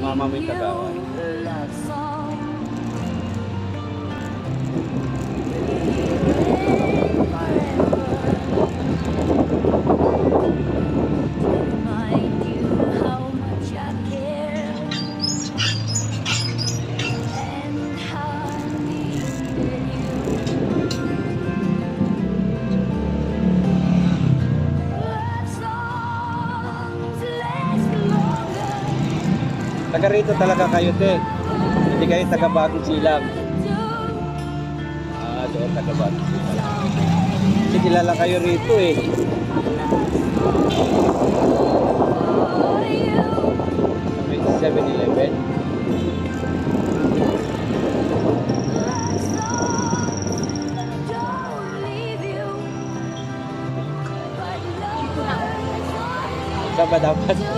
Mama mo yung Tagawan. Taga rito talaga kayo, te. Hindi kayo taga Bagong Silang. Ah, doon taga Bagong Silang. Kasi kilala kayo rito eh. May 7-Eleven. Saan ba dapat?